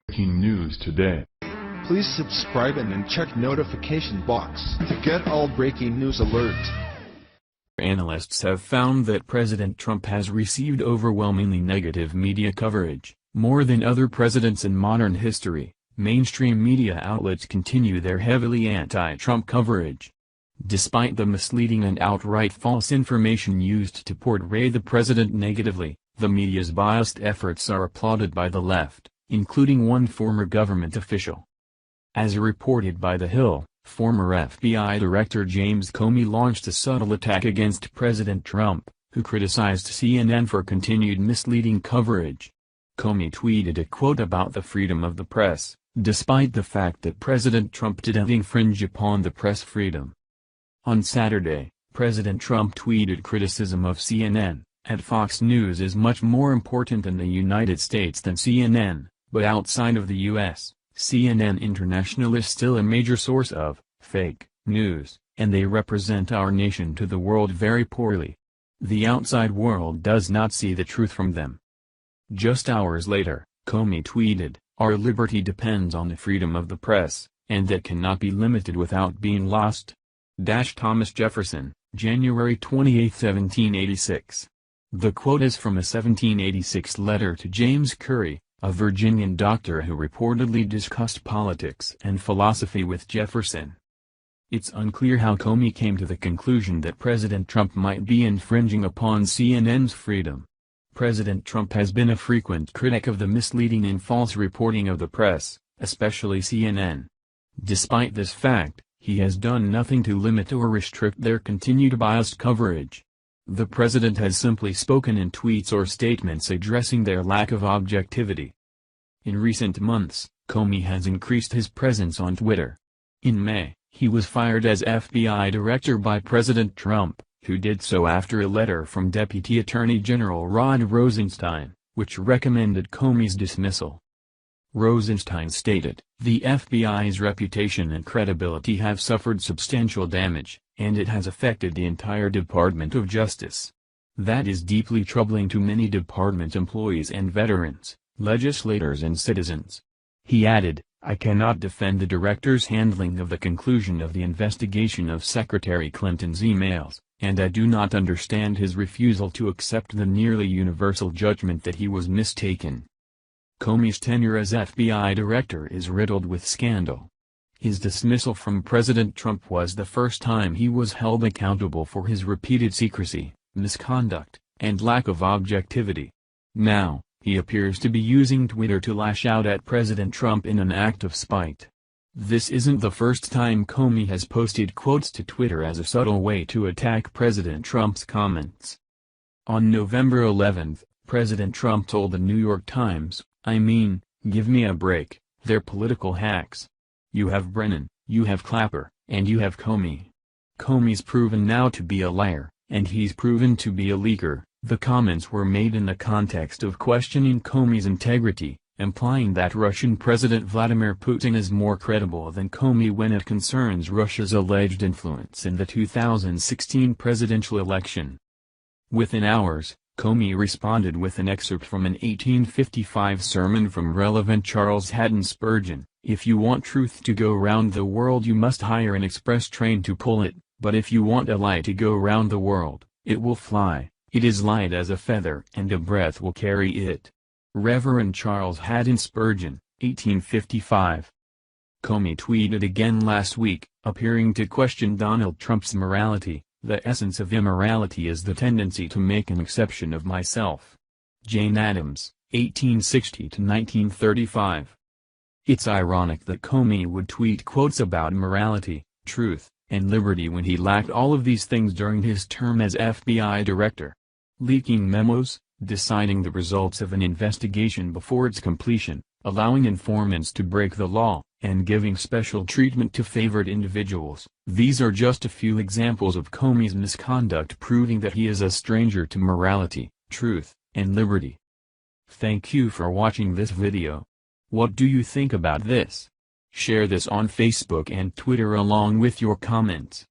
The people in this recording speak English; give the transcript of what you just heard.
Breaking news today. Please subscribe and then check notification box to get all breaking news alerts. Analysts have found that President Trump has received overwhelmingly negative media coverage, more than other presidents in modern history. Mainstream media outlets continue their heavily anti-Trump coverage. Despite the misleading and outright false information used to portray the president negatively, the media's biased efforts are applauded by the left, including one former government official. As reported by The Hill, former FBI Director James Comey launched a subtle attack against President Trump, who criticized CNN for continued misleading coverage. Comey tweeted a quote about the freedom of the press, despite the fact that President Trump didn't infringe upon the press freedom. On Saturday, President Trump tweeted criticism of CNN, at Fox News is much more important in the United States than CNN, but outside of the U.S., CNN International is still a major source of fake news, and they represent our nation to the world very poorly. The outside world does not see the truth from them. Just hours later, Comey tweeted, "Our liberty depends on the freedom of the press, and that cannot be limited without being lost." Thomas Jefferson, January 28, 1786. The quote is from a 1786 letter to James Curry, a Virginian doctor who reportedly discussed politics and philosophy with Jefferson. It's unclear how Comey came to the conclusion that President Trump might be infringing upon CNN's freedom. President Trump has been a frequent critic of the misleading and false reporting of the press, especially CNN. Despite this fact, he has done nothing to limit or restrict their continued biased coverage. The president has simply spoken in tweets or statements addressing their lack of objectivity. In recent months, Comey has increased his presence on Twitter. In May, he was fired as FBI director by President Trump, who did so after a letter from Deputy Attorney General Rod Rosenstein, which recommended Comey's dismissal. Rosenstein stated, "The FBI's reputation and credibility have suffered substantial damage, and it has affected the entire Department of Justice. That is deeply troubling to many department employees and veterans, legislators and citizens." He added, "I cannot defend the director's handling of the conclusion of the investigation of Secretary Clinton's emails, and I do not understand his refusal to accept the nearly universal judgment that he was mistaken." Comey's tenure as FBI director is riddled with scandal. His dismissal from President Trump was the first time he was held accountable for his repeated secrecy, misconduct, and lack of objectivity. Now, he appears to be using Twitter to lash out at President Trump in an act of spite. This isn't the first time Comey has posted quotes to Twitter as a subtle way to attack President Trump's comments. On November 11, President Trump told the New York Times, "I mean, give me a break, they're political hacks. You have Brennan, you have Clapper, and you have Comey. Comey's proven now to be a liar, and he's proven to be a leaker." The comments were made in the context of questioning Comey's integrity, implying that Russian President Vladimir Putin is more credible than Comey when it concerns Russia's alleged influence in the 2016 presidential election. Within hours, Comey responded with an excerpt from an 1855 sermon from relevant Charles Haddon Spurgeon, "If you want truth to go round the world you must hire an express train to pull it, but if you want a lie to go round the world, it will fly, it is light as a feather and a breath will carry it." Reverend Charles Haddon Spurgeon, 1855. Comey tweeted again last week, appearing to question Donald Trump's morality. "The essence of immorality is the tendency to make an exception of myself." Jane Addams, 1860–1935. It's ironic that Comey would tweet quotes about morality, truth, and liberty when he lacked all of these things during his term as FBI director. Leaking memos, deciding the results of an investigation before its completion, allowing informants to break the law, and giving special treatment to favored individuals. These are just a few examples of Comey's misconduct, proving that he is a stranger to morality, truth, and liberty. Thank you for watching this video. What do you think about this? Share this on Facebook and Twitter along with your comments.